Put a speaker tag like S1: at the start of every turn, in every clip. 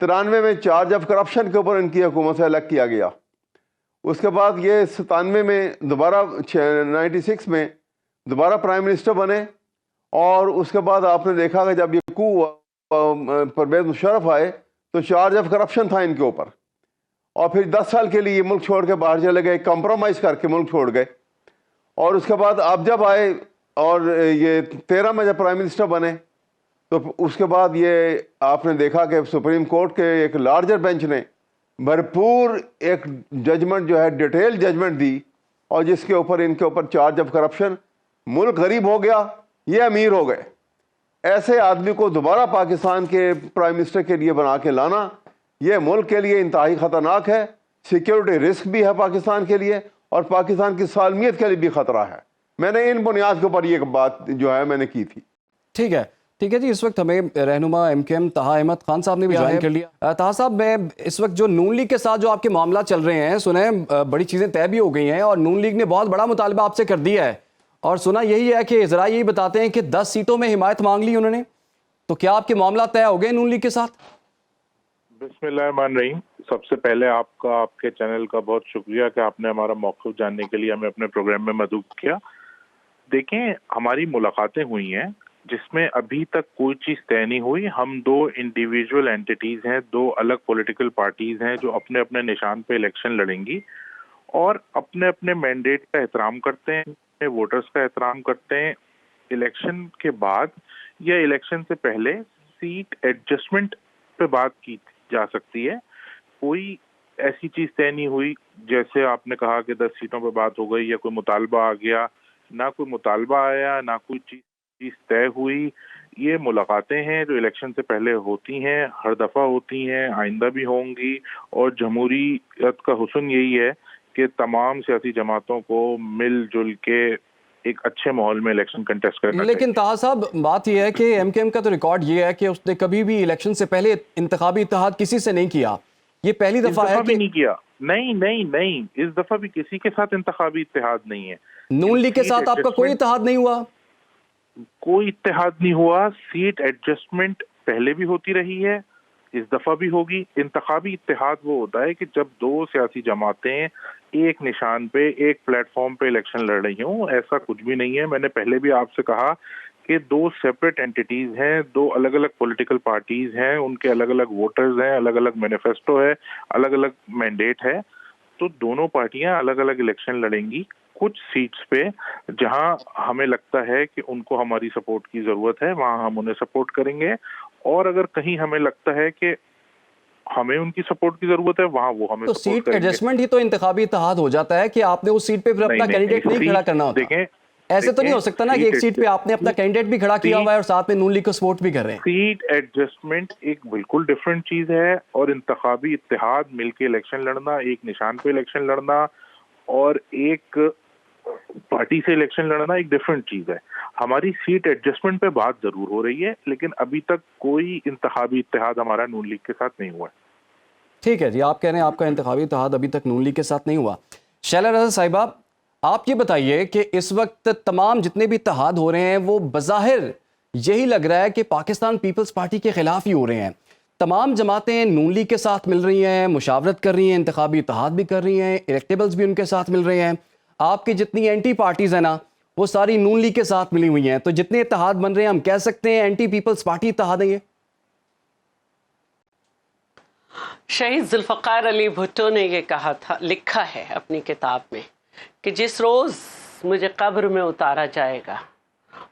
S1: 93 میں charge of corruption کے اوپر ان کی حکومت سے الگ کیا گیا. اس کے بعد یہ 97 میں دوبارہ 96 میں دوبارہ پرائم منسٹر بنے, اور اس کے بعد آپ نے دیکھا کہ جب یہ کو پرویز مشرف آئے تو چارج آف کرپشن تھا ان کے اوپر, اور پھر 10 سال کے لیے یہ ملک چھوڑ کے باہر چلے گئے, کمپرومائز کر کے ملک چھوڑ گئے. اور اس کے بعد آپ جب آئے اور یہ 13 میں جب پرائم منسٹر بنے تو اس کے بعد یہ آپ نے دیکھا کہ سپریم کورٹ کے ایک لارجر بینچ نے بھرپور ایک ججمنٹ جو ہے ڈیٹیل ججمنٹ دی, اور جس کے اوپر ان کے اوپر چارج آف کرپشن, ملک غریب ہو گیا, یہ امیر ہو گئے. ایسے آدمی کو دوبارہ پاکستان کے پرائم منسٹر کے لیے بنا کے لانا یہ ملک کے لیے انتہائی خطرناک ہے, سیکیورٹی رسک بھی ہے پاکستان کے لیے, اور پاکستان کی سالمیت کے لیے بھی خطرہ ہے. میں نے ان بنیاد کے اوپر یہ بات جو ہے میں نے کی تھی.
S2: ٹھیک ہے جی. اس وقت ہمیں رہنما M Q M Taha Ahmed Khan صاحب نے بھی جوائن کر لیا. طہا صاحب, میں اس وقت جو نون لیگ کے ساتھ جو آپ کے معاملات چل رہے ہیں, سنیں بڑی چیزیں طے بھی ہو گئی ہیں, اور نون لیگ نے بہت بڑا مطالبہ آپ سے کر دیا ہے, اور سنا یہی ہے کہ ذرائع یہی بتاتے ہیں کہ 10 سیٹوں میں حمایت مانگ لی انہوں نے. تو کیا آپ کے معاملات طے ہو گئے نون لیگ کے ساتھ؟
S3: بسم اللہ الرحمن الرحیم. سب سے پہلے آپ کا, آپ کے چینل کا بہت شکریہ کہ آپ نے ہمارا موقف جاننے کے لیے ہمیں اپنے پروگرام میں مدعو کیا. دیکھیں, ہماری ملاقاتیں ہوئی ہیں جس میں ابھی تک کوئی چیز طے نہیں ہوئی. ہم 2 انڈیویجول اینٹیز ہیں, 2 الگ پولیٹیکل پارٹیز ہیں جو اپنے اپنے نشان پہ الیکشن لڑیں گی, اور اپنے اپنے مینڈیٹ کا احترام کرتے ہیں, ووٹرز کا احترام کرتے ہیں. الیکشن کے بعد یا الیکشن سے پہلے سیٹ ایڈجسٹمنٹ پہ بات کی جا سکتی ہے. کوئی ایسی چیز طے نہیں ہوئی جیسے آپ نے کہا کہ 10 سیٹوں پہ بات ہو گئی یا کوئی مطالبہ آ گیا. نہ کوئی مطالبہ آیا, نہ کوئی چیز طے ہوئی. یہ ملاقاتیں ہیں جو الیکشن سے پہلے ہوتی ہیں, ہر دفعہ ہوتی ہیں, آئندہ بھی ہوں گی. اور جمہوریت کا حسن یہی ہے کہ تمام سیاسی جماعتوں کو مل جل کے ایک اچھے ماحول میں الیکشن کنٹیسٹ کرنا چاہیے.
S2: لیکن طہا صاحب, بات یہ ہے کہ ایم کیو ایم کا تو ریکارڈ یہ ہے کہ اس نے کبھی بھی الیکشن سے پہلے انتخابی اتحاد کسی سے نہیں کیا. یہ پہلی دفعہ ہے کہ
S3: نہیں کیا. نہیں, اس دفعہ بھی کسی کے ساتھ انتخابی اتحاد نہیں ہے.
S2: نون لیگ کے ساتھ آپ کا کوئی اتحاد نہیں ہوا؟
S3: کوئی اتحاد نہیں ہوا. سیٹ ایڈجسٹمنٹ پہلے بھی ہوتی رہی ہے, اس دفعہ بھی ہوگی. انتخابی اتحاد وہ ہوتا ہے کہ جب 2 سیاسی جماعتیں ایک نشان پہ, ایک پلیٹ فارم پہ الیکشن لڑ رہی ہوں. ایسا کچھ بھی نہیں ہے. میں نے پہلے بھی آپ سے کہا کہ 2 سیپریٹ اینٹیز ہیں, 2 الگ الگ پولیٹیکل پارٹیز ہیں, ان کے الگ الگ ووٹرز ہیں, الگ الگ مینیفیسٹو ہے, الگ الگ مینڈیٹ ہے. تو دونوں پارٹیاں الگ الگ الیکشن لڑیں گی. کچھ سیٹس پہ جہاں ہمیں لگتا ہے کہ ان کو ہماری سپورٹ کی ضرورت ہے وہاں ہم انہیں سپورٹ کریں گے, اور اگر کہیں ہمیں لگتا ہے کہ ہمیں ان کی سپورٹ کی ضرورت ہے وہاں وہ ہمیں
S2: تو سیٹ ایڈجسٹمنٹ ہی تو انتخابی اتحاد ہو جاتا ہے کہ آپ نے اس سیٹ پہ پھر اپنا کینڈیڈیٹ نہیں کھڑا کرنا ہوتا.
S3: دیکھیں,
S2: ایسے تو نہیں ہو سکتا نا کہ ایک سیٹ پہ آپ نے اپنا کینڈیڈیٹ بھی کھڑا کیا ہوا ہے اور ساتھ میں نون لیگ کو سپورٹ بھی کر رہے ہیں.
S3: سیٹ ایڈجسٹمنٹ ایک بالکل ڈفرینٹ چیز ہے, اور انتخابی اتحاد مل کے الیکشن لڑنا, ایک نشان پہ الیکشن لڑنا اور ایک پارٹی سے الیکشن لڑنا ایک ڈفرینٹ چیز ہے. ہماری سیٹ ایڈجسٹمنٹ پہ بات ضرور ہو رہی ہے, لیکن ابھی تک کوئی انتخابی اتحاد ہمارا نون لیگ کے ساتھ نہیں ہوا ہے.
S2: ٹھیک ہے جی, آپ کہہ رہے ہیں آپ کا انتخابی اتحاد ابھی تک نون لیگ کے ساتھ نہیں ہوا. شیلا رضا صاحبہ, آپ یہ بتائیے کہ اس وقت تمام جتنے بھی اتحاد ہو رہے ہیں وہ بظاہر یہی لگ رہا ہے کہ پاکستان پیپلز پارٹی کے خلاف ہی ہو رہے ہیں. تمام جماعتیں نون لیگ کے ساتھ مل رہی ہیں, مشاورت کر رہی ہیں, انتخابی اتحاد بھی کر رہی ہیں, الیکٹیبلز بھی ان کے ساتھ مل رہے ہیں. آپ کی جتنی اینٹی پارٹیز ہیں نا وہ ساری نون لیگ کے ساتھ ملی ہوئی ہیں. تو جتنے اتحاد بن رہے ہیں ہم کہہ سکتے ہیں اینٹی پیپلز پارٹی اتحاد ہے یہ.
S4: شہید ذوالفقار علی بھٹو نے یہ کہا تھا, لکھا ہے اپنی کتاب میں کہ جس روز مجھے قبر میں اتارا جائے گا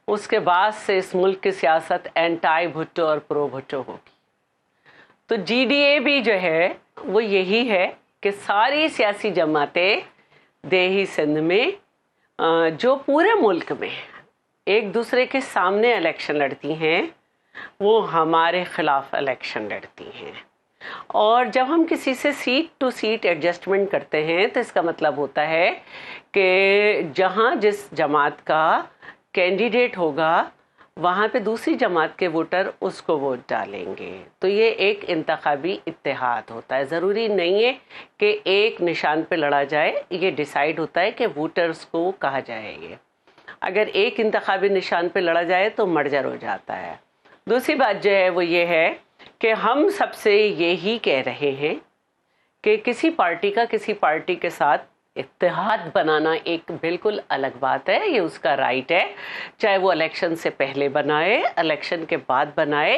S4: اس کے بعد سے اس ملک کی سیاست اینٹائی بھٹو اور پرو بھٹو ہوگی. تو جی ڈی اے بھی جو ہے وہ یہی ہے کہ ساری سیاسی جماعتیں دیہی سندھ میں جو پورے ملک میں ایک دوسرے کے سامنے الیکشن لڑتی ہیں وہ ہمارے خلاف الیکشن لڑتی ہیں. اور جب ہم کسی سے سیٹ ٹو سیٹ ایڈجسٹمنٹ کرتے ہیں تو اس کا مطلب ہوتا ہے کہ جہاں جس جماعت کا کینڈیڈیٹ ہوگا وہاں پہ دوسری جماعت کے ووٹر اس کو ووٹ ڈالیں گے. تو یہ ایک انتخابی اتحاد ہوتا ہے. ضروری نہیں ہے کہ ایک نشان پہ لڑا جائے, یہ ڈیسائیڈ ہوتا ہے کہ ووٹرز کو کہا جائے گا. اگر ایک انتخابی نشان پہ لڑا جائے تو مرجر ہو جاتا ہے. دوسری بات جو ہے وہ یہ ہے کہ ہم سب سے یہی کہہ رہے ہیں کہ کسی پارٹی کے ساتھ اتحاد بنانا ایک بالکل الگ بات ہے، یہ اس کا رائٹ ہے، چاہے وہ الیکشن سے پہلے بنائے، الیکشن کے بعد بنائے۔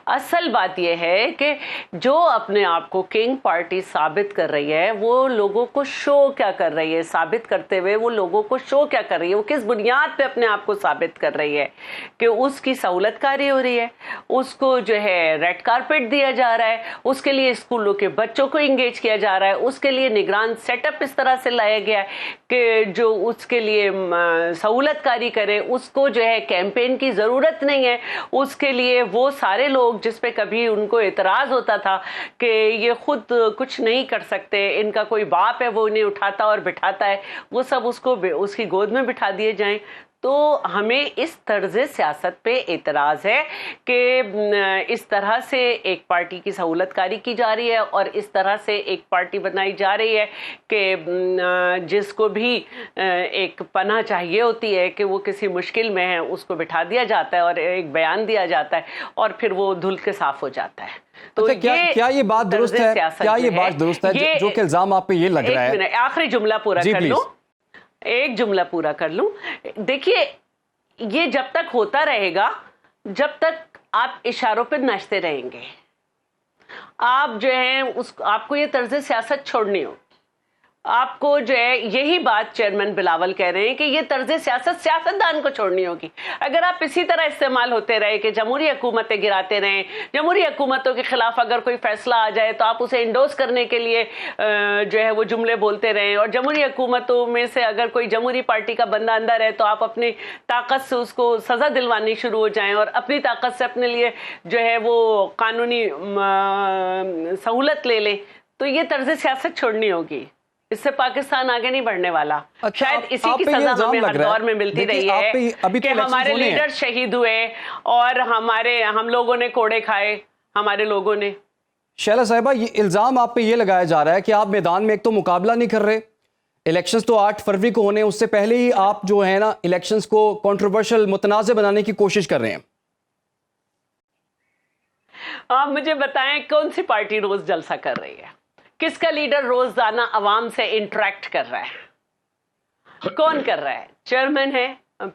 S4: اصل بات یہ ہے کہ جو اپنے آپ کو کنگ پارٹی ثابت کر رہی ہے، وہ لوگوں کو شو کیا کر رہی ہے، ثابت کرتے ہوئے وہ لوگوں کو شو کیا کر رہی ہے، وہ کس بنیاد پہ اپنے آپ کو ثابت کر رہی ہے کہ اس کی سہولت کاری ہو رہی ہے، اس کو جو ہے ریڈ کارپیٹ دیا جا رہا ہے، اس کے لیے اسکولوں کے بچوں کو انگیج کیا جا رہا ہے، اس کے لیے نگران سیٹ اپ اس طرح سے لایا گیا ہے کہ جو اس کے لیے سہولت کاری کرے، اس کو جو ہے کیمپین کی ضرورت نہیں ہے، اس کے لیے وہ سارے لوگ جس پہ کبھی ان کو اعتراض ہوتا تھا کہ یہ خود کچھ نہیں کر سکتے، ان کا کوئی باپ ہے وہ انہیں اٹھاتا اور بٹھاتا ہے، وہ سب اس کو اس کی گود میں بٹھا دیے جائیں۔ تو ہمیں اس طرز سیاست پہ اعتراض ہے کہ اس طرح سے ایک پارٹی کی سہولت کاری کی جا رہی ہے اور اس طرح سے ایک پارٹی بنائی جا رہی ہے کہ جس کو بھی ایک پناہ چاہیے ہوتی ہے کہ وہ کسی مشکل میں ہے، اس کو بٹھا دیا جاتا ہے اور ایک بیان دیا جاتا ہے اور پھر وہ دھل کے صاف ہو جاتا ہے۔ تو
S2: کیا یہ بات درست ہے، کیا یہ بات درست ہے جو کہ الزام آپ پہ یہ لگ رہا ہے؟
S4: آخری جملہ پورا کر لوں، ایک جملہ پورا کر لوں۔ دیکھیے، یہ جب تک ہوتا رہے گا، جب تک آپ اشاروں پہ ناچتے رہیں گے، آپ جو ہیں آپ کو یہ طرز سیاست چھوڑنی ہو، آپ کو جو ہے یہی بات چیئرمین بلاول کہہ رہے ہیں کہ یہ طرز سیاست سیاستدان کو چھوڑنی ہوگی۔ اگر آپ اسی طرح استعمال ہوتے رہے کہ جمہوری حکومتیں گراتے رہیں، جمہوری حکومتوں کے خلاف اگر کوئی فیصلہ آ جائے تو آپ اسے انڈوس کرنے کے لیے جو ہے وہ جملے بولتے رہیں، اور جمہوری حکومتوں میں سے اگر کوئی جمہوری پارٹی کا بندہ اندر ہے تو آپ اپنی طاقت سے اس کو سزا دلوانی شروع ہو جائیں اور اپنی طاقت سے اپنے لیے جو ہے وہ قانونی سہولت لے لیں، تو یہ طرز سیاست چھوڑنی ہوگی۔ اس سے پاکستان آگے نہیں بڑھنے والا۔ شاید اسی کی سزا ہمیں ہر دور میں ملتی رہی ہے کہ ہمارے لیڈر شہید ہوئے اور ہم لوگوں نے کوڑے کھائے، ہمارے لوگوں نے۔
S2: شیلا صاحبہ، یہ الزام آپ پہ یہ لگایا جا رہا ہے کہ آپ میدان میں ایک تو مقابلہ نہیں کر رہے، الیکشنز تو 8 فروری کو ہونے، اس سے پہلے ہی آپ جو ہے نا الیکشنز کو کنٹروورشل، متنازع بنانے کی کوشش کر رہے ہیں۔
S4: آپ مجھے بتائیں کون سی پارٹی روز جلسہ کر رہی ہے؟ کس کا لیڈر روزانہ عوام سے انٹریکٹ کر رہا ہے؟ کون کر رہا ہے؟ چیئرمین ہے،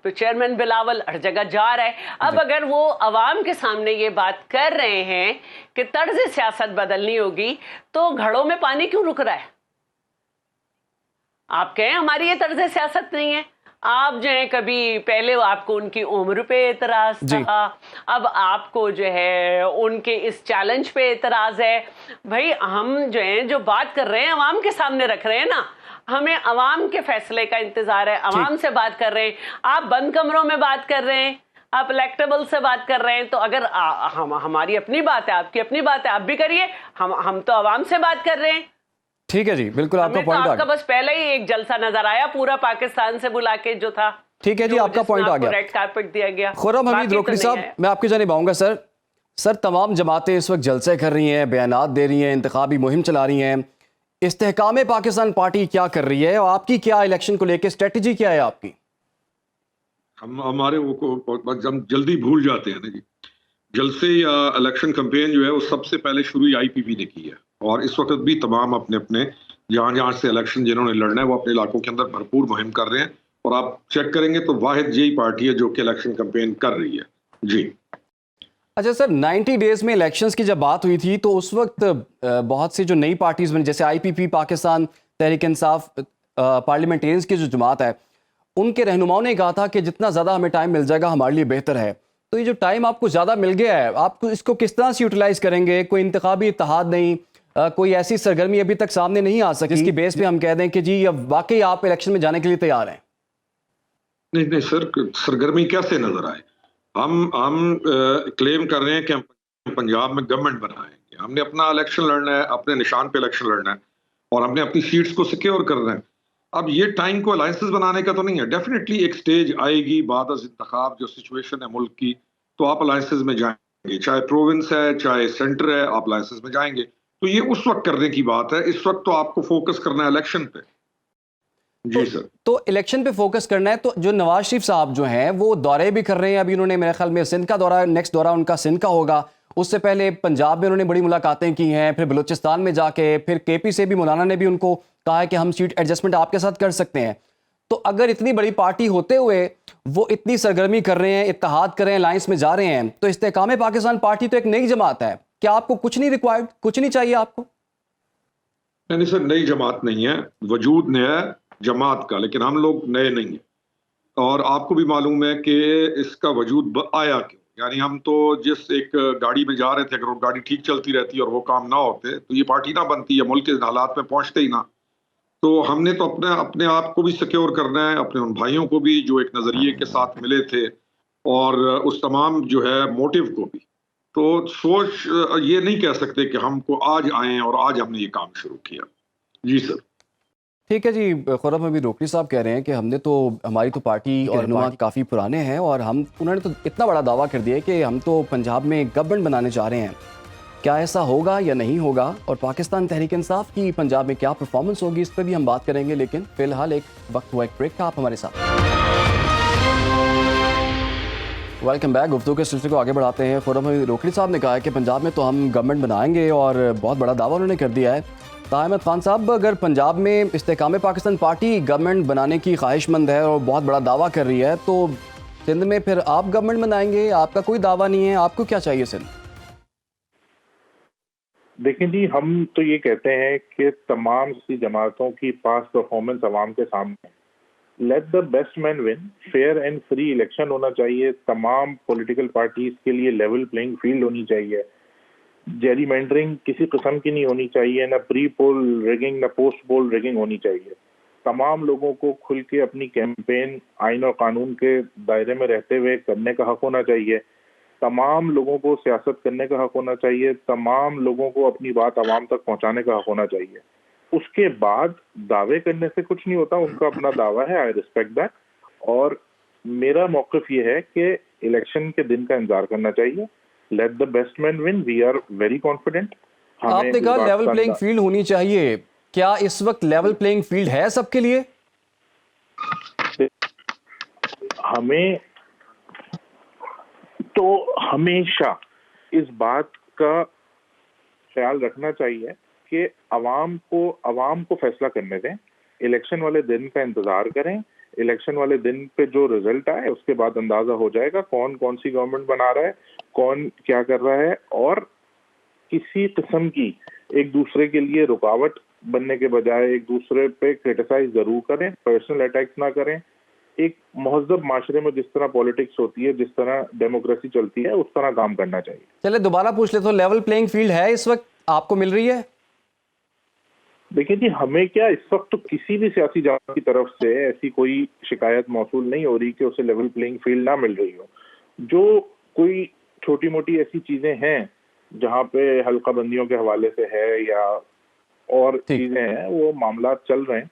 S4: چیئرمین بلاول ہر جگہ جا رہا ہے۔ اب اگر وہ عوام کے سامنے یہ بات کر رہے ہیں کہ طرز سیاست بدلنی ہوگی، تو گھڑوں میں پانی کیوں رک رہا ہے؟ آپ کہیں ہماری یہ طرز سیاست نہیں ہے۔ آپ جو ہے کبھی پہلے آپ کو ان کی عمر پہ اعتراض تھا، اب آپ کو جو ہے ان کے اس چیلنج پہ اعتراض ہے۔ بھائی ہم جو ہیں جو بات کر رہے ہیں عوام کے سامنے رکھ رہے ہیں نا، ہمیں عوام کے فیصلے کا انتظار ہے، عوام سے بات کر رہے ہیں۔ آپ بند کمروں میں بات کر رہے ہیں، آپ الیکٹیبل سے بات کر رہے ہیں، تو اگر ہماری اپنی بات ہے، آپ کی اپنی بات ہے، آپ بھی کریے، ہم تو عوام سے بات کر رہے ہیں۔
S2: ٹھیک ہے جی، بالکل آپ کا پوائنٹ آ گیا۔
S4: آپ کا بس پہلے ہی ایک جلسہ نظر آیا پورا پاکستان سے بلا کے جو تھا۔
S2: ٹھیک ہے جی، آپ کا پوائنٹ آ گیا،
S4: ریڈ کارپٹ دیا گیا۔
S2: خرم حمید روکڑی صاحب، میں آپ کی جانب آؤں گا۔ سر تمام جماعتیں اس وقت جلسے کر رہی ہیں، بیانات دے رہی ہیں، انتخابی مہم چلا رہی ہیں، استحکام پاکستان پارٹی کیا کر رہی ہے اور آپ کی کیا الیکشن کو لے کے اسٹریٹجی کیا ہے آپ کی؟
S5: ہمارے ہم جلدی بھول جاتے ہیں نا جی، جلسے یا الیکشن کمپین جو ہے وہ سب سے پہلے شروع IPP نے کی ہے، اور اس وقت بھی تمام اپنے اپنے جہاں سے الیکشن جنہوں نے لڑنا ہے وہ اپنے علاقوں کے اندر بھرپور مہم کر رہے ہیں، اور آپ چیک کریں گے تو واحد یہی پارٹی ہے جو کہ الیکشن کمپین کر رہی ہے جی۔
S2: اچھا سر، 90 ڈیز میں الیکشنز کی جب بات ہوئی تھی تو اس وقت بہت سی جو نئی پارٹیز بنی، جیسے IPP پاکستان تحریک انصاف پارلیمنٹیرینز کی جو جماعت ہے، ان کے رہنماؤں نے کہا تھا کہ جتنا زیادہ ہمیں ٹائم مل جائے گا ہمارے لیے بہتر ہے۔ تو یہ جو ٹائم آپ کو زیادہ مل گیا ہے، آپ کو اس کو کس طرح سے یوٹیلائز کریں گے؟ کوئی انتخابی اتحاد نہیں، کوئی ایسی سرگرمی ابھی تک سامنے نہیں آ سکی جس کی بیس پہ ہم کہہ دیں کہ جی اب واقعی آپ الیکشن میں جانے کے لیے تیار ہیں؟
S5: نہیں سر، سرگرمی کیسے نظر آئے؟ ہم کلیم کر رہے ہیں کہ ہم پنجاب میں گورنمنٹ بنائیں گے، ہم نے اپنا الیکشن لڑنا ہے، اپنے نشان پہ الیکشن لڑنا ہے، اور ہم نے اپنی سیٹس کو سیکیور کرنا ہے۔ اب یہ ٹائم کو الائنسز بنانے کا تو نہیں ہے، ڈیفینیٹلی ایک سٹیج آئے گی بعد از انتخاب، جو سچویشن ہے ملک کی، تو آپ الائنسز میں جائیں گے، چاہے پروونس ہے چاہے سینٹر ہے، آپ الائنسز میں جائیں گے، تو یہ اس وقت کرنے کی بات ہے۔ اس وقت تو آپ کو فوکس کرنا ہے الیکشن پہ جی سر۔
S2: تو الیکشن پہ فوکس کرنا ہے، تو جو نواز شریف صاحب جو ہیں وہ دورے بھی کر رہے ہیں، ابھی انہوں نے میرے خیال میں سندھ کا دورہ، نیکسٹ دورہ ان کا سندھ کا ہوگا، اس سے پہلے پنجاب میں انہوں نے بڑی ملاقاتیں کی ہیں, پھر بلوچستان میں جا کے, پھر کے پی سے بھی مولانا نے بھی ان کو کہا ہے کہ ہم سیٹ ایڈجسٹمنٹ آپ کے ساتھ کر سکتے ہیں. تو اگر اتنی بڑی پارٹی ہوتے ہوئے وہ اتنی سرگرمی کر رہے ہیں, اتحاد کر رہے ہیں, الائنس میں جا رہے ہیں, تو استحکام پاکستان پارٹی تو ایک نئی جماعت ہے. کیا آپ کو کچھ نہیں ریکوائرڈ, کچھ نہیں چاہیے آپ کو؟
S5: نہیں سر, نئی جماعت نہیں ہے, وجود نیا ہے جماعت کا, لیکن ہم لوگ نئے نہیں ہیں. اور آپ کو بھی معلوم ہے کہ اس کا وجود آیا کیوں. یعنی ہم تو جس ایک گاڑی میں جا رہے تھے, اگر وہ گاڑی ٹھیک چلتی رہتی اور وہ کام نہ ہوتے تو یہ پارٹی نہ بنتی, یا ملک کے حالات میں پہنچتے ہی نہ. تو ہم نے تو اپنے آپ کو بھی سیکیور کرنا ہے, اپنے ان بھائیوں کو بھی جو ایک نظریے کے ساتھ ملے تھے, اور اس تمام جو ہے موٹیو کو بھی. تو سوچ یہ نہیں کہہ سکتے کہ ہم کو آج آئیں اور آج ہم نے یہ کام شروع کیا. جی سر.
S2: ٹھیک ہے جی. خورم ابھی روکڑی صاحب کہہ رہے ہیں کہ ہماری تو پارٹی اور رہنما کافی پرانے ہیں, اور انہوں نے تو اتنا بڑا دعویٰ کر دیا کہ ہم تو پنجاب میں گورنمنٹ بنانے چاہ رہے ہیں. کیا ایسا ہوگا یا نہیں ہوگا, اور پاکستان تحریک انصاف کی پنجاب میں کیا پرفارمنس ہوگی, اس پہ بھی ہم بات کریں گے. لیکن فی الحال ایک وقت ہوا ایک بریک کا, آپ ہمارے ساتھ. Welcome back. گفتگو کے سلسلے کو آگے بڑھاتے ہیں. خورم روکڑی صاحب نے کہا ہے کہ پنجاب میں تو ہم گورنمنٹ بنائیں گے, اور بہت بڑا دعویٰ انہوں نے کر دیا ہے. احمد خان صاحب, اگر پنجاب میں استحکام پاکستان پارٹی گورنمنٹ بنانے کی خواہش مند ہے اور بہت بڑا دعویٰ کر رہی ہے, تو سندھ میں پھر آپ گورنمنٹ بنائیں گے؟ آپ کا کوئی دعویٰ نہیں ہے, آپ کو کیا چاہیے سندھ؟
S3: دیکھیں جی, ہم تو یہ کہتے ہیں کہ تمام سی جماعتوں کی پاس پرفارمنس عوام کے سامنے, let the best man win. Fair and free election ہونا چاہیے. تمام پولیٹیکل پارٹیز کے لیے لیول پلینگ فیلڈ ہونی چاہیے. جیری مینڈرنگ کسی قسم کی نہیں ہونی چاہیے, نہ پری پول ریگنگ نہ پوسٹ پول ریگنگ ہونی چاہیے. تمام لوگوں کو کھل کے اپنی کیمپین آئین اور قانون کے دائرے میں رہتے ہوئے کرنے کا حق ہونا چاہیے. تمام لوگوں کو سیاست کرنے کا حق ہونا چاہیے. تمام لوگوں کو اپنی بات عوام تک پہنچانے کا حق ہونا چاہیے. اس کے بعد دعوے کرنے سے کچھ نہیں ہوتا, ان کا اپنا دعویٰ ہے, آئی ریسپیکٹ دیٹ. اور میرا موقف یہ ہے کہ الیکشن کے دن کا انتظار کرنا چاہیے. Let the best man win. We are very confident.
S2: آپ نے کہا لیول پلینگ فیلڈ ہونی چاہیے. کیا اس وقت لیول پلینگ فیلڈ ہے سب کے لیے؟
S3: ہمیں تو ہمیشہ اس بات کا خیال رکھنا چاہیے کہ عوام کو فیصلہ کرنے دیں. الیکشن والے دن کا انتظار کریں. الیکشن والے دن پہ جو رزلٹ آئے اس کے بعد اندازہ ہو جائے گا کون سی گورنمنٹ بنا رہا ہے, کون کیا کر رہا ہے. اور کسی قسم کی ایک دوسرے کے لیے رکاوٹ بننے کے بجائے ایک دوسرے پہ کرٹیسائز ضرور کریں, پرسنل اٹیکس نہ کریں. ایک مہذب معاشرے میں جس طرح پالیٹکس ہوتی ہے, جس طرح ڈیموکریسی چلتی ہے, اس طرح کام کرنا چاہیے.
S2: چلے دوبارہ پوچھ لیتا ہوں, لیول پلینگ فیلڈ ہے اس وقت آپ کو مل رہی ہے؟
S3: دیکھیں جی, ہمیں کیا اس وقت تو کسی بھی سیاسی جماعت کی طرف سے ایسی کوئی شکایت موصول نہیں ہو رہی کہ اسے لیول پلینگ فیلڈ نہ مل رہی ہو. جو کوئی چھوٹی موٹی ایسی چیزیں ہیں جہاں پہ حلقہ بندیوں کے حوالے سے ہے یا اور چیزیں ہیں, وہ معاملات چل رہے ہیں,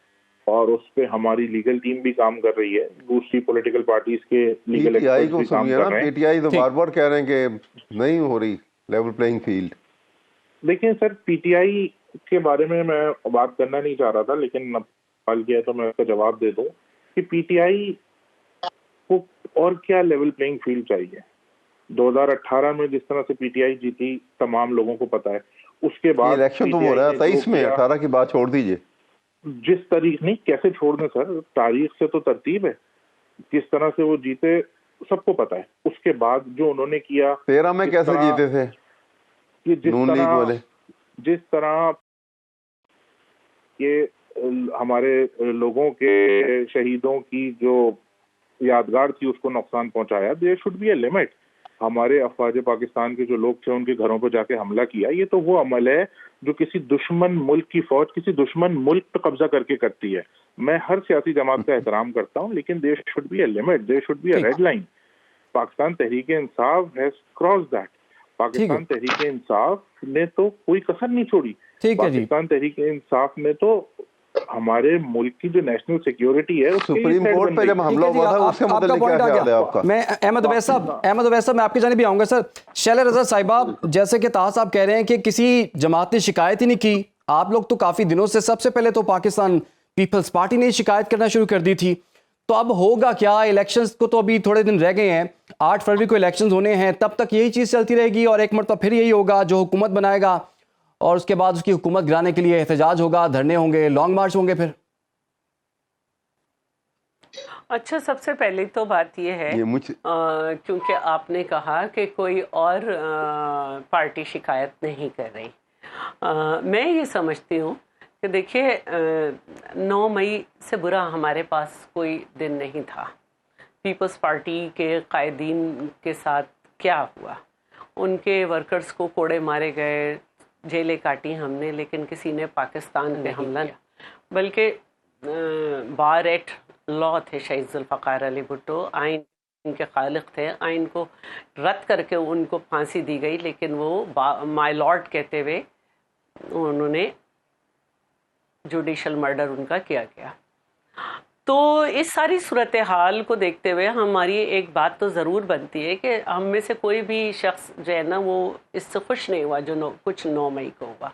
S3: اور اس پہ ہماری لیگل ٹیم بھی کام کر رہی ہے. دوسری پولیٹیکل پارٹیز کے لیگل ایکسپرٹس بھی کام کر رہے ہیں.
S1: پی ٹی آئی تو بار بار کہہ رہے ہیں کہ نہیں ہو رہی لیول پلینگ فیلڈ.
S3: دیکھیں سر, پی ٹی آئی کے بارے میں بات کرنا نہیں چاہ رہا تھا, لیکن اب سوال کیا تو میں اس کا جواب دے دوں کہ پی ٹی آئی کو اور کیا لیول پلینگ فیلڈ چاہیے. 2018 میں جس طرح سے پی ٹی آئی جیتی تمام لوگوں کو پتا ہے. اس کے بعد
S1: الیکشن تو ہو رہا ہے 23 میں, 18 کی بات چھوڑ دیجئے.
S3: جس تاریخ نہیں, کیسے چھوڑ دیں سر, تاریخ سے تو ترتیب ہے. کس طرح سے وہ جیتے سب کو پتا ہے. اس کے بعد جو انہوں نے کیا
S1: 13 میں کیسے جیتے تھے
S3: جس طرح یہ ہمارے لوگوں کے شہیدوں کی جو یادگار تھی اس کو نقصان پہنچایا. There should be a limit. ہمارے افواج پاکستان کے جو لوگ تھے ان کے گھروں پہ جا کے حملہ کیا, یہ تو وہ عمل ہے جو کسی دشمن ملک کی فوج کسی دشمن ملک پہ قبضہ کر کے کرتی ہے. میں ہر سیاسی جماعت کا احترام کرتا ہوں, لیکن there should be a limit, there should be a red line. Pakistan Tehreek Insaf has cross that. Pakistan Tehreek انصاف نے تو کوئی کسر نہیں چھوڑی. پاکستان تحریک انصاف نے تو ہمارے ملک کی جو نیشنل سیکیورٹی ہے
S1: سپریم کورٹ پہ جب حملہ ہوا تھا اس سے متعلق کیا خیال ہے آپ کا؟
S2: میں احمد اویس صاحب میں آپ کی جانب بھی آؤں گا. سر شیلا رضا صاحبہ, جیسے کہ طاہر صاحب کہہ رہے ہیں کہ کسی جماعت نے شکایت ہی نہیں کی. آپ لوگ تو کافی دنوں سے, سب سے پہلے تو پاکستان پیپلز پارٹی نے شکایت کرنا شروع کر دی تھی. تو اب ہوگا کیا؟ الیکشنز کو تو ابھی تھوڑے دن رہ گئے ہیں، 8 فروری کو الیکشنز ہونے ہیں، تب تک یہی چیز چلتی رہے گی اور ایک مرتبہ پھر یہی ہوگا، جو حکومت بنائے گا اور اس کے بعد اس کی حکومت گرانے کے لیے احتجاج ہوگا، دھرنے ہوں گے، لانگ مارچ ہوں گے پھر؟
S4: اچھا، سب سے پہلے تو بات یہ ہے کیونکہ آپ نے کہا کہ کوئی اور پارٹی شکایت نہیں کر رہی، میں یہ سمجھتی ہوں کہ دیکھیے 9 مئی سے برا ہمارے پاس کوئی دن نہیں تھا۔ پیپلز پارٹی کے قائدین کے ساتھ کیا ہوا، ان کے ورکرز کو کوڑے مارے گئے، جیلیں کاٹی ہم نے، لیکن کسی نے پاکستان پہ حملہ نہیں، بلکہ بار ایٹ لا تھے شہید ذوالفقار علی بھٹو، آئین ان کے خالق تھے، آئین کو رد کر کے ان کو پھانسی دی گئی، لیکن وہ مائی لارڈ کہتے ہوئے انہوں نے جوڈیشل مرڈر ان کا کیا گیا۔ تو اس ساری صورتحال کو دیکھتے ہوئے ہماری ایک بات تو ضرور بنتی ہے کہ ہم میں سے کوئی بھی شخص جو ہے نا وہ اس سے خوش نہیں ہوا جو کچھ 9 مئی کو ہوا۔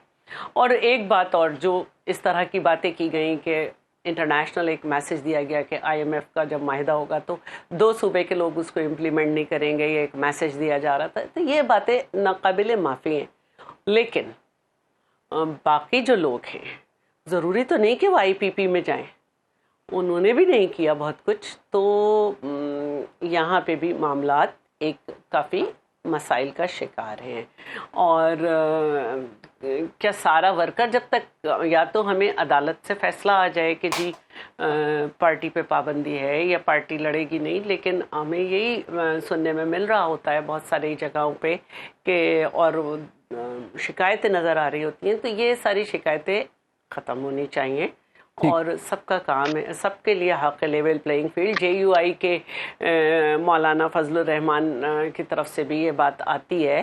S4: اور ایک بات اور، جو اس طرح کی باتیں کی گئیں کہ انٹرنیشنل ایک میسج دیا گیا کہ IMF کا جب معاہدہ ہوگا تو 2 صوبے کے لوگ اس کو امپلیمنٹ نہیں کریں گے، یہ ایک میسج دیا جا رہا تھا، تو یہ باتیں ناقابل معافی ہیں۔ لیکن باقی جو لوگ ہیں ضروری تو نہیں کہ وہ IPP میں جائیں، انہوں نے بھی نہیں کیا بہت کچھ، تو یہاں پہ بھی معاملات ایک کافی مسائل کا شکار ہیں۔ اور کیا سارا ورکر، جب تک یا تو ہمیں عدالت سے فیصلہ آ جائے کہ جی پارٹی پہ پابندی ہے یا پارٹی لڑے گی نہیں، لیکن ہمیں یہی سننے میں مل رہا ہوتا ہے بہت ساری جگہوں پہ کہ اور شکایتیں نظر آ رہی ہوتی ہیں، تو یہ ساری شکایتیں ختم ہونی چاہیے اور سب کا کام ہے، سب کے لیے حق لیول پلینگ فیلڈ۔ JUI کے مولانا فضل الرحمان کی طرف سے بھی یہ بات آتی ہے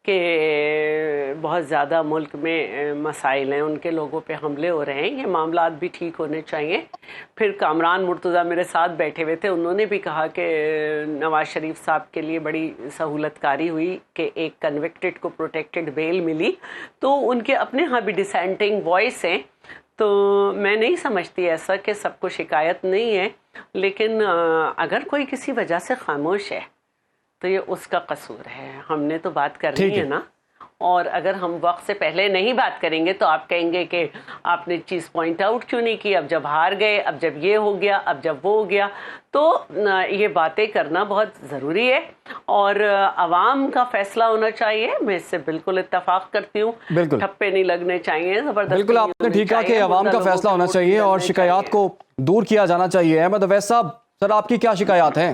S4: کہ بہت زیادہ ملک میں مسائل ہیں، ان کے لوگوں پہ حملے ہو رہے ہیں، یہ معاملات بھی ٹھیک ہونے چاہیے۔ پھر کامران مرتضیٰ میرے ساتھ بیٹھے ہوئے تھے، انہوں نے بھی کہا کہ نواز شریف صاحب کے لیے بڑی سہولت کاری ہوئی کہ ایک کنوکٹڈ کو پروٹیکٹڈ بیل ملی، تو ان کے اپنے ہاں بھی ڈسینٹنگ وائس ہیں۔ تو میں نہیں سمجھتی ایسا کہ سب کو شکایت نہیں ہے، لیکن اگر کوئی کسی وجہ سے خاموش ہے تو یہ اس کا قصور ہے، ہم نے تو بات کرنی ہے نا۔ اور اگر ہم وقت سے پہلے نہیں بات کریں گے تو آپ کہیں گے کہ آپ نے چیز پوائنٹ آؤٹ کیوں نہیں کی، اب جب ہار گئے، اب جب یہ ہو گیا، اب جب وہ ہو گیا۔ تو یہ باتیں کرنا بہت ضروری ہے اور عوام کا فیصلہ ہونا چاہیے، میں اس سے بالکل اتفاق کرتی ہوں، ٹھپے نہیں لگنے چاہیے، زبردستی
S2: بالکل آپ نے ٹھیک کہا کہ عوام کا فیصلہ ہونا چاہیے اور شکایات کو دور کیا جانا چاہیے۔ احمد اویس صاحب، سر آپ کی کیا شکایات ہیں؟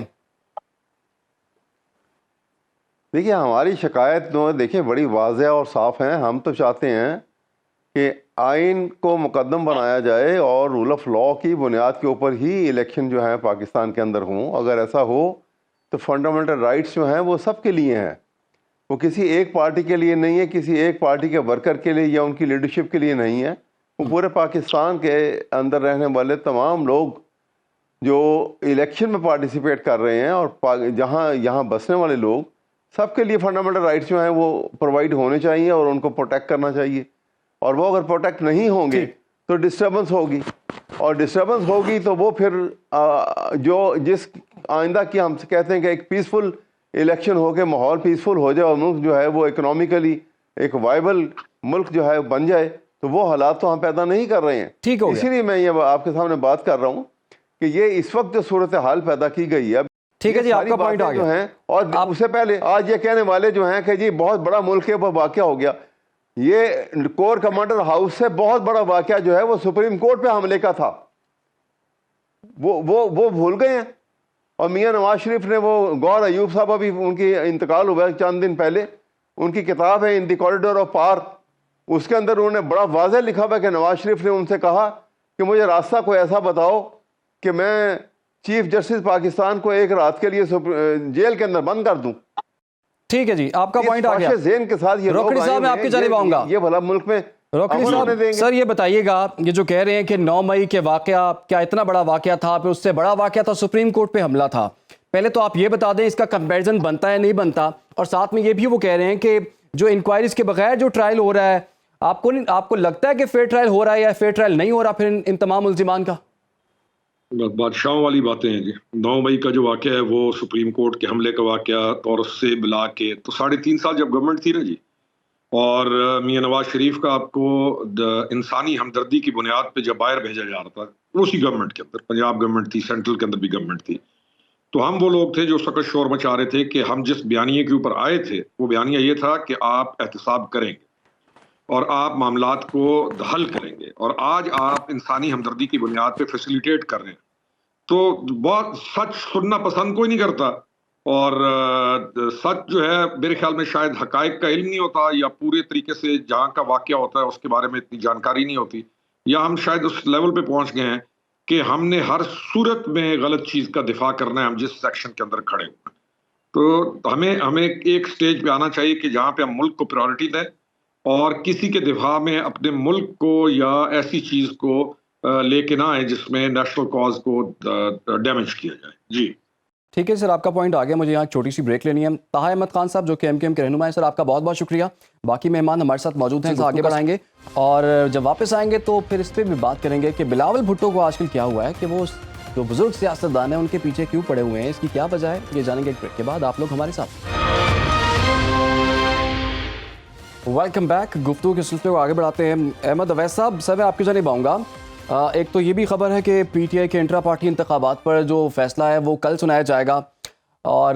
S1: دیکھیے ہماری شکایت تو دیکھیں بڑی واضح اور صاف ہیں، ہم تو چاہتے ہیں کہ آئین کو مقدم بنایا جائے اور رول آف لا کی بنیاد کے اوپر ہی الیکشن جو ہیں پاکستان کے اندر ہوں۔ اگر ایسا ہو تو فنڈامنٹل رائٹس جو ہیں وہ سب کے لیے ہیں، وہ کسی ایک پارٹی کے لیے نہیں ہے، کسی ایک پارٹی کے ورکر کے لیے یا ان کی لیڈرشپ کے لیے نہیں ہے، وہ پورے پاکستان کے اندر رہنے والے تمام لوگ جو الیکشن میں پارٹیسپیٹ کر رہے ہیں اور جہاں یہاں بسنے والے لوگ، سب کے لیے فنڈامنٹل رائٹس جو ہیں وہ پرووائڈ ہونے چاہیے اور ان کو پروٹیکٹ کرنا چاہیے۔ اور وہ اگر پروٹیکٹ نہیں ہوں گے تو ڈسٹربنس ہوگی، اور ڈسٹربنس ہوگی تو وہ پھر جس آئندہ کی ہم کہتے ہیں کہ ایک پیسفل الیکشن ہو کے ماحول پیسفل ہو جائے اور ملک جو ہے وہ اکنامیکلی ایک وائبل ملک جو ہے بن جائے، تو وہ حالات تو ہم پیدا نہیں کر رہے ہیں۔ اسی لیے میں یہ آپ کے سامنے بات کر رہا ہوں کہ یہ اس وقت جو صورتحال پیدا کی گئی ہے،
S2: ٹھیک ہے جی، آپ کا پوائنٹ آ گیا۔
S1: اور اس سے پہلے آج یہ کہنے والے جو ہیں کہ جی بہت بڑا ملک کے اوپر واقعہ ہو گیا، یہ کور کمانڈر ہاؤس سے بہت بڑا واقعہ جو ہے وہ سپریم کورٹ پہ حملے کا تھا، وہ بھول گئے ہیں۔ اور میاں نواز شریف نے وہ گور ایوب صاحب، ابھی ان کی انتقال ہوا چند دن پہلے، ان کی کتاب ہے ان دی کوریڈور آف پاور، اس کے اندر انہوں نے بڑا واضح لکھا ہوا کہ نواز شریف نے ان سے کہا کہ مجھے راستہ کوئی ایسا بتاؤ کہ میں چیف جسٹس پاکستان کو ایک رات کے لیے جیل کے اندر بند کر دوں۔
S2: ٹھیک ہے جی، آپ کا پوائنٹ آ گیا۔
S1: ذہن کے ساتھ یہ
S2: روکڑی صاحب میں آپ کی جانب آؤں گا۔
S1: یہ بھلا ملک میں
S2: روکڑی صاحب سر یہ بتائیے گا، یہ جو کہہ رہے ہیں کہ 9 مئی کے واقعہ کیا اتنا بڑا واقعہ تھا، پھر اس سے بڑا واقعہ تھا سپریم کورٹ پہ حملہ تھا، پہلے تو آپ یہ بتا دیں اس کا کمپیریزن بنتا ہے نہیں بنتا، اور ساتھ میں یہ بھی وہ کہہ رہے ہیں کہ جو انکوائریز کے بغیر جو ٹرائل ہو رہا ہے، آپ کو لگتا ہے کہ فیئر ٹرائل ہو رہا ہے یا فیئر ٹرائل نہیں ہو رہا پھر ان تمام ملزمان کا؟
S5: بادشاہوں والی باتیں ہیں جی. 9 مئی کا جو واقعہ ہے وہ سپریم کورٹ کے حملے کا واقعہ اور اس سے بلا کے تو 3.5 سال جب گورنمنٹ تھی نا جی, اور میاں نواز شریف کا آپ کو انسانی ہمدردی کی بنیاد پہ جب باہر بھیجا جا رہا تھا, اسی گورنمنٹ کے اندر, پنجاب گورنمنٹ تھی, سینٹرل کے اندر بھی گورنمنٹ تھی, تو ہم وہ لوگ تھے جو اس وقت شور مچا رہے تھے کہ ہم جس بیانیے کے اوپر آئے تھے وہ بیانیہ یہ تھا کہ آپ احتساب کریں گے اور آپ معاملات کو حل کریں گے, اور آج آپ انسانی ہمدردی کی بنیاد پہ فیسیلیٹیٹ کر رہے ہیں. تو بہت سچ سننا پسند کوئی نہیں کرتا, اور سچ جو ہے میرے خیال میں شاید حقائق کا علم نہیں ہوتا, یا پورے طریقے سے جہاں کا واقعہ ہوتا ہے اس کے بارے میں اتنی جانکاری نہیں ہوتی, یا ہم شاید اس لیول پہ پہنچ گئے ہیں کہ ہم نے ہر صورت میں غلط چیز کا دفاع کرنا ہے, ہم جس سیکشن کے اندر کھڑے ہوئے ہیں. تو ہمیں ایک سٹیج پہ آنا چاہیے کہ جہاں پہ ہم ملک کو پرائورٹی دیں اور کسی کے دفاع میں اپنے ملک کو یا ایسی چیز کو لے کے نہ آئے جس میں نیشنل کاز کو ڈیمیج کیا جائے. جی
S2: ٹھیک ہے سر, آپ کا پوائنٹ آ گیا. مجھے یہاں چھوٹی سی بریک لینی ہے. طاہر احمد خان صاحب جو کہ ایم کیو ایم کے رہنما ہیں, سر آپ کا بہت بہت شکریہ. باقی مہمان ہمارے ساتھ موجود ہیں, آگے بڑھائیں گے, اور جب واپس آئیں گے تو پھر اس پہ بھی بات کریں گے کہ بلاول بھٹو کو آج کل کیا ہوا ہے, کہ وہ جو بزرگ سیاستدان ہیں ان کے پیچھے کیوں پڑے ہوئے ہیں, اس کی کیا وجہ ہے, یہ جانیں گے ایک بریک کے بعد. آپ لوگ ہمارے ساتھ. Welcome back. گفتگو کے سلسلے کو آگے بڑھاتے ہیں. احمد اویس صاحب, سر میں آپ کی جانب آؤں گا. ایک تو یہ بھی خبر ہے کہ پی ٹی آئی کے انٹرا پارٹی انتخابات پر جو فیصلہ ہے وہ کل سنایا جائے گا, اور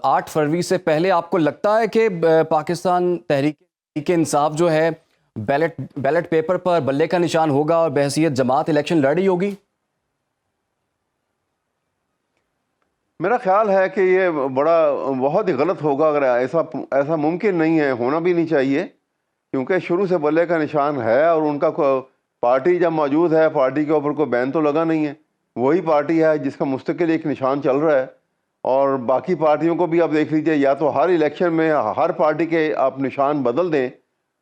S2: 8 فروری سے پہلے آپ کو لگتا ہے کہ پاکستان تحریک انصاف جو ہے بیلٹ پیپر پر بلے کا نشان ہوگا اور بحیثیت جماعت الیکشن لڑ رہی ہوگی؟
S1: میرا خیال ہے کہ یہ بہت ہی غلط ہوگا اگر ایسا ممکن نہیں ہے, ہونا بھی نہیں چاہیے, کیونکہ شروع سے بلے کا نشان ہے اور ان کا پارٹی جب موجود ہے, پارٹی کے اوپر کوئی بین تو لگا نہیں ہے, وہی پارٹی ہے جس کا مستقل ایک نشان چل رہا ہے. اور باقی پارٹیوں کو بھی آپ دیکھ لیجئے, یا تو ہر الیکشن میں ہر پارٹی کے آپ نشان بدل دیں,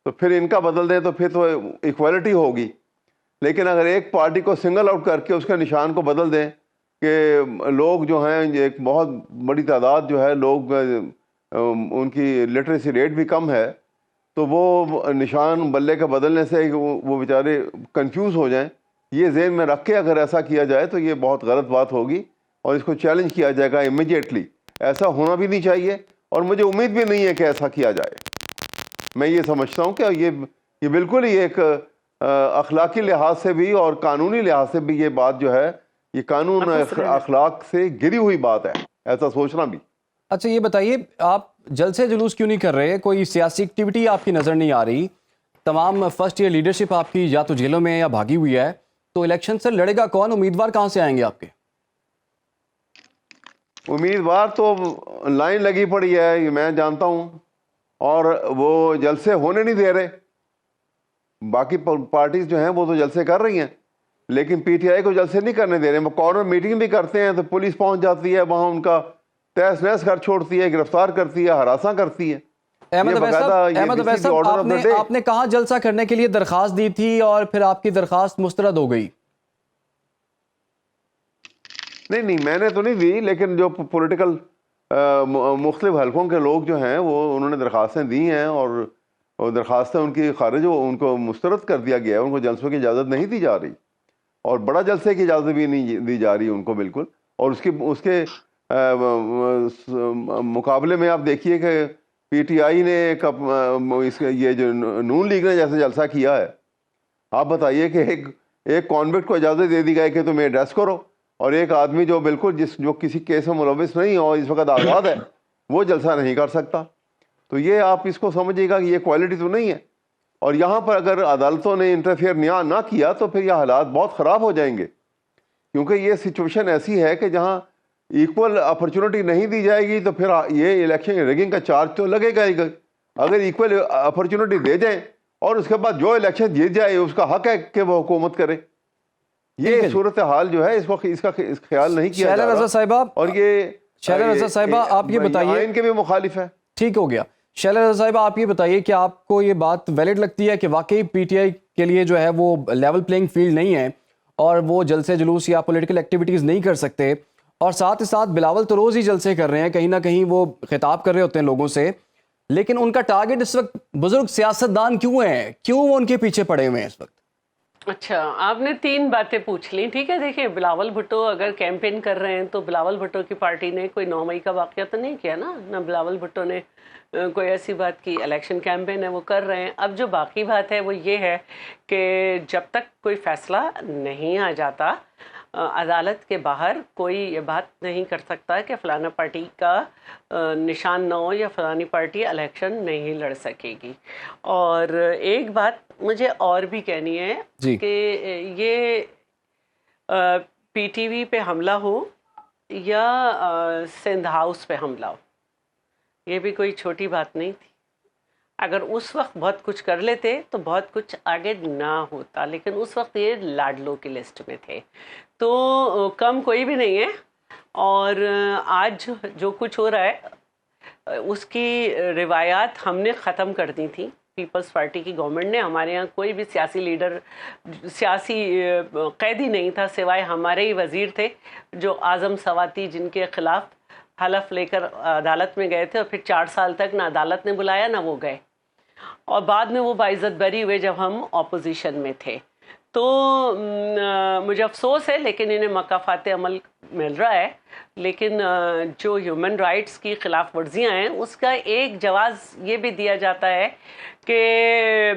S1: تو پھر ان کا بدل دیں تو پھر تو ایکویلٹی ہوگی. لیکن اگر ایک پارٹی کو سنگل آؤٹ کر کے اس کے نشان کو بدل دیں, کہ لوگ جو ہیں, ایک بہت بڑی تعداد جو ہے لوگ, ان کی لٹریسی ریٹ بھی کم ہے, تو وہ نشان بلے کا بدلنے سے وہ بیچارے کنفیوز ہو جائیں. یہ ذہن میں رکھ کے اگر ایسا کیا جائے تو یہ بہت غلط بات ہوگی, اور اس کو چیلنج کیا جائے گا امیڈیٹلی. ایسا ہونا بھی نہیں چاہیے, اور مجھے امید بھی نہیں ہے کہ ایسا کیا جائے. میں یہ سمجھتا ہوں کہ یہ بالکل ہی ایک اخلاقی لحاظ سے بھی اور قانونی لحاظ سے بھی یہ بات جو ہے, یہ قانون اخلاق سے گری ہوئی بات ہے, ایسا سوچنا بھی.
S2: اچھا یہ بتائیے, آپ جلسے جلوس کیوں نہیں کر رہے؟ کوئی سیاسی ایکٹیویٹی آپ کی نظر نہیں آ رہی. تمام فرسٹ ایئر لیڈرشپ آپ کی یا تو جیلوں میں یا بھاگی ہوئی ہے, تو الیکشن سے لڑے گا کون؟ امیدوار کہاں سے آئیں گے آپ کے؟
S1: امیدوار تو لائن لگی پڑی ہے, یہ میں جانتا ہوں, اور وہ جلسے ہونے نہیں دے رہے. باقی پارٹیز جو ہیں وہ تو جلسے کر رہی ہیں, لیکن پی ٹی آئی کو جلسے نہیں کرنے دے رہے. وہ کارنر میٹنگ بھی کرتے ہیں تو پولیس پہنچ جاتی ہے, وہاں ان کا تہس نہس کر چھوڑتی ہے, گرفتار کرتی ہے, ہراساں کرتی ہے.
S2: احمد اویس صاحب, آپ نے کہاں جلسہ کرنے کے لیے درخواست دی تھی اور پھر آپ کی درخواست مسترد ہو گئی؟
S1: نہیں, میں نے تو نہیں دی, لیکن جو پولیٹیکل مختلف حلقوں کے لوگ جو ہیں وہ انہوں نے درخواستیں دی ہیں, اور درخواستیں ان کی خارج ان کو مسترد کر دیا گیا ہے. ان کو جلسوں کی اجازت نہیں دی جا رہی, اور بڑا جلسے کی اجازت بھی نہیں دی جا رہی ان کو بالکل. اور اس کے مقابلے میں آپ دیکھیے کہ پی ٹی آئی نے یہ جو نون لیگ نے جیسے جلسہ کیا ہے, آپ بتائیے کہ ایک کانوکٹ کو اجازت دے دی گئی کہ تم ایڈریس کرو, اور ایک آدمی جو بالکل جو کسی کیس میں ملوث نہیں اور اس وقت آزاد ہے, وہ جلسہ نہیں کر سکتا. تو یہ آپ اس کو سمجھیے گا کہ یہ کوالٹی تو نہیں ہے. اور یہاں پر اگر عدالتوں نے انٹرفیئر نہ کیا تو پھر یہ حالات بہت خراب ہو جائیں گے, کیونکہ یہ سچویشن ایسی ہے کہ جہاں ایکول اپرچونٹی نہیں دی جائے گی تو پھر یہ الیکشن ریگنگ کا چارج تو لگے گا ہی. اگر ایکول اپرچونٹی دے جائیں اور اس کے بعد جو الیکشن جیت جائے اس کا حق ہے کہ وہ حکومت کرے. یہ صورتحال جو ہے اس کا خیال نہیں کیا جا رہا, اور یہ
S2: شیلا رضا صاحبہ آپ یہ بتائیے,
S1: آئین کے بھی مخالف ہے.
S2: ٹھیک ہو گیا. شیلا رضا صاحبہ آپ یہ بتائیے کہ آپ کو یہ بات ویلڈ لگتی ہے کہ واقعی پی ٹی آئی کے لیے جو ہے وہ لیول پلینگ فیلڈ نہیں ہے, اور وہ جلسے جلوس یا پولیٹیکل ایکٹیویٹیز نہیں کر سکتے, اور ساتھ ہی ساتھ بلاول تو روز ہی جلسے کر رہے ہیں, کہیں نہ کہیں وہ خطاب کر رہے ہوتے ہیں لوگوں سے, لیکن ان کا ٹارگٹ اس وقت بزرگ سیاستدان کیوں ہیں؟ کیوں وہ ان کے پیچھے پڑے ہوئے ہیں اس وقت؟
S4: اچھا، آپ نے 3 باتیں پوچھ لی، ٹھیک ہے. دیکھیں، بلاول بھٹو اگر کیمپین کر رہے ہیں تو بلاول بھٹو کی پارٹی نے کوئی 9 مئی کا واقعہ تو نہیں کیا نا، نہ بلاول بھٹو نے کوئی ایسی بات کی. الیکشن کیمپین ہے، وہ کر رہے ہیں. اب جو باقی بات ہے وہ یہ ہے کہ جب تک کوئی فیصلہ نہیں آ جاتا عدالت کے باہر، کوئی یہ بات نہیں کر سکتا کہ فلانا پارٹی کا نشان نہ ہو یا فلانی پارٹی الیکشن نہیں لڑ سکے گی. اور ایک بات مجھے اور بھی کہنی ہے
S2: جی.
S4: کہ یہ پی ٹی وی پہ حملہ ہو یا سندھ ہاؤس پہ حملہ ہو، یہ بھی کوئی چھوٹی بات نہیں تھی. اگر اس وقت بہت کچھ کر لیتے تو بہت کچھ آگے نہ ہوتا، لیکن اس وقت یہ لاڈلوں کی لسٹ میں تھے، تو کم کوئی بھی نہیں ہے. اور آج جو کچھ ہو رہا ہے اس کی روایات ہم نے ختم کر دی تھی. پیپلز پارٹی کی گورنمنٹ نے، ہمارے ہاں کوئی بھی سیاسی لیڈر، سیاسی قیدی نہیں تھا سوائے ہمارے ہی وزیر تھے جو اعظم سواتی، جن کے خلاف حلف لے کر عدالت میں گئے تھے، اور پھر 4 سال تک نہ عدالت نے بلایا نہ وہ گئے، اور بعد میں وہ باعزت بری ہوئے جب ہم اپوزیشن میں تھے. تو مجھے افسوس ہے، لیکن انہیں مکافات عمل مل رہا ہے. لیکن جو ہیومن رائٹس کی خلاف ورزیاں ہیں اس کا ایک جواز یہ بھی دیا جاتا ہے کہ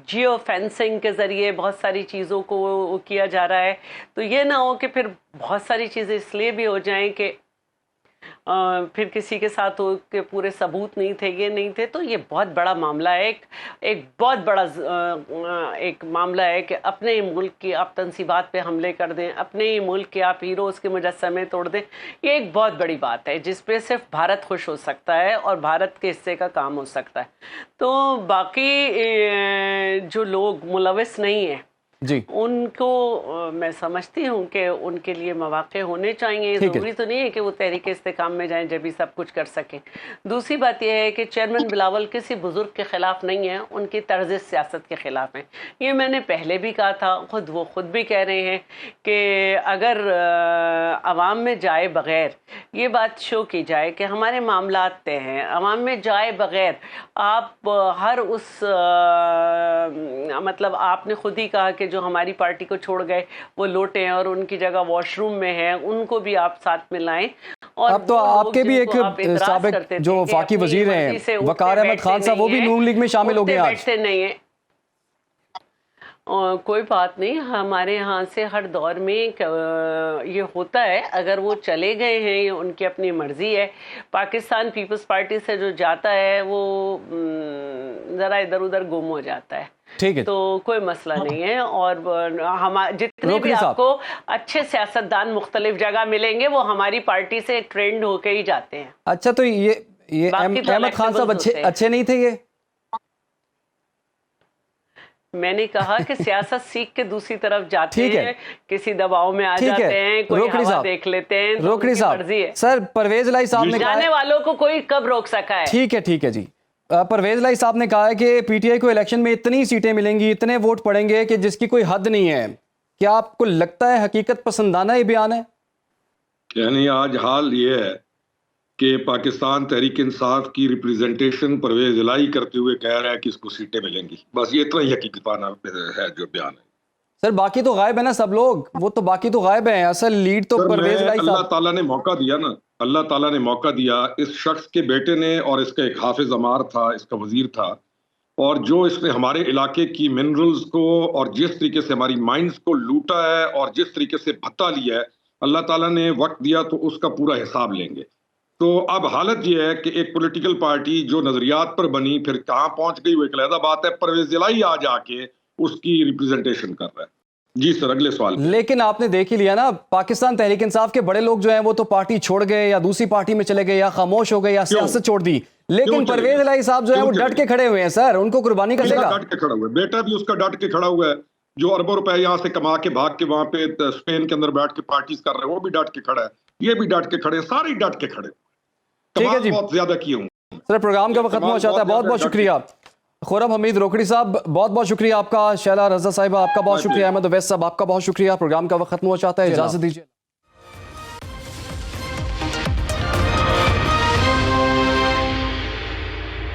S4: جیو فینسنگ کے ذریعے بہت ساری چیزوں کو کیا جا رہا ہے. تو یہ نہ ہو کہ پھر بہت ساری چیزیں اس لیے بھی ہو جائیں کہ پھر کسی کے ساتھ ہو کہ پورے ثبوت نہیں تھے، یہ نہیں تھے. تو یہ بہت بڑا معاملہ ہے، ایک بہت بڑا ایک معاملہ ہے کہ اپنے ہی ملک کی آپ تنصیبات پہ حملے کر دیں، اپنے ہی ملک کے آپ ہیروز کے مجسمے توڑ دیں. یہ ایک بہت بڑی بات ہے جس پہ صرف بھارت خوش ہو سکتا ہے اور بھارت کے حصے کا کام ہو سکتا ہے. تو باقی جو لوگ ملوث نہیں ہیں
S2: جی،
S4: ان کو میں سمجھتی ہوں کہ ان کے لیے مواقع ہونے چاہیے. ضروری تو نہیں ہے کہ وہ تحریک استحکام میں جائیں جب ہی سب کچھ کر سکیں. دوسری بات یہ ہے کہ چیئرمین بلاول کسی بزرگ کے خلاف نہیں ہیں، ان کی طرز سیاست کے خلاف ہیں. یہ میں نے پہلے بھی کہا تھا، وہ خود بھی کہہ رہے ہیں کہ اگر عوام میں جائے بغیر یہ بات شو کی جائے کہ ہمارے معاملات طے ہیں، عوام میں جائے بغیر آپ ہر اس مطلب آپ نے خود ہی کہا کہ جو ہماری پارٹی کو چھوڑ گئے وہ لوٹے ہیں اور ان کی جگہ واش روم میں ہیں، ان کو بھی آپ ساتھ میں لائیں. اور
S2: اب تو آپ کے بھی ایک سابق جو وفاقی وزیر ہیں وقار احمد خان صاحب، وہ بھی نون لیگ میں شامل ہو گئے آج.
S4: بیٹھتے نہیں ہیں. کوئی بات نہیں، ہمارے ہاں سے ہر دور میں یہ ہوتا ہے. اگر وہ چلے گئے ہیں ان کی اپنی مرضی ہے. پاکستان پیپلز پارٹی سے جو جاتا ہے وہ ذرا ادھر ادھر گم ہو جاتا ہے،
S2: ٹھیک ہے،
S4: تو کوئی مسئلہ نہیں ہے. اور جتنے بھی آپ کو اچھے سیاستدان مختلف جگہ ملیں گے وہ ہماری پارٹی سے ٹرینڈ ہو کے ہی جاتے ہیں.
S2: اچھا، تو یہ احمد خان صاحب اچھے نہیں تھے؟ یہ
S4: میں نے کہا کہ سیاست سیکھ کے دوسری طرف جاتے ہیں، کسی دباؤ میں آ جاتے ہیں، کوئی ہوا دیکھ لیتے ہیں، تو ان کی مرضی ہے.
S2: سر پرویز الہی صاحب نے
S4: جانے والوں کو کوئی کب روک سکا ہے؟
S2: ٹھیک ہے جی. پرویز الہی صاحب نے کہا ہے کہ پی ٹی آئی کو الیکشن میں اتنی سیٹیں ملیں گی، اتنے ووٹ پڑیں گے کہ جس کی کوئی حد نہیں ہے. کیا آپ کو لگتا ہے حقیقت پسندانہ یہ بیان ہے؟
S5: یعنی آج حال یہ ہے کہ پاکستان تحریک انصاف کی ریپریزنٹیشن پرویز الہی کرتے ہوئے کہہ رہا ہے کہ اس کو سیٹیں ملیں گی. بس یہ اتنا ہی حقیقت ہے جو بیان ہے.
S2: سر باقی تو غائب ہے نا سب لوگ، وہ تو باقی تو غائب ہیں، اصل لیڈ تو پرویز الہی صاحب.
S5: اللہ تعالیٰ نے موقع دیا نا، اللہ تعالیٰ نے موقع دیا. اس شخص کے بیٹے نے، اور اس کا ایک حافظ عمار تھا، اس کا وزیر تھا، اور جو اس نے ہمارے علاقے کی منرلز کو اور جس طریقے سے ہماری مائنز کو لوٹا ہے اور جس طریقے سے بھتا لیا ہے، اللہ تعالیٰ نے وقت دیا تو اس کا پورا حساب لیں گے. تو اب حالت یہ ہے کہ ایک پولیٹیکل پارٹی جو نظریات پر بنی پھر کہاں پہنچ گئی وہ ایک علیحدہ بات ہے. پرویز الہی آ جا کے اس کی ریپریزنٹیشن کر رہا ہے. جی سر، اگلے سوال.
S2: لیکن آپ نے دیکھ ہی لیا نا، پاکستان تحریک انصاف کے بڑے لوگ جو ہیں وہ تو پارٹی چھوڑ گئے یا دوسری پارٹی میں چلے گئے یا خاموش ہو گئے یا سیاست چھوڑ دی. لیکن پرویز الہی صاحب جو ہیں وہ ڈٹ کے کھڑے ہوئے ہیں. سر ان کو قربانی کرے گا.
S5: ڈٹ کے کھڑا ہوا ہے، بیٹا بھی اس کا ڈٹ کے کھڑا ہوا ہے. جو اربوں روپے یہاں سے کما کے بھاگ کے وہاں پہ اسپین کے اندر بیٹھ کے پارٹیز کر رہے ہیں، وہ بھی ڈٹ کے کھڑا ہے، یہ بھی ڈٹ کے کھڑے، سارے ڈٹ کے کھڑے.
S2: ٹھیک ہے جی،
S5: بہت زیادہ کیے ہوں.
S2: سر پروگرام کا وقت ختم ہو جاتا ہے. بہت بہت شکریہ خورم حمید روکڑی صاحب، بہت بہت شکریہ آپ کا. شیلا رضا صاحبہ آپ کا بہت شکریہ. احمد اویس صاحب آپ کا بہت شکریہ. پروگرام کا وقت ختم ہو جاتا ہے، اجازت دیجیے.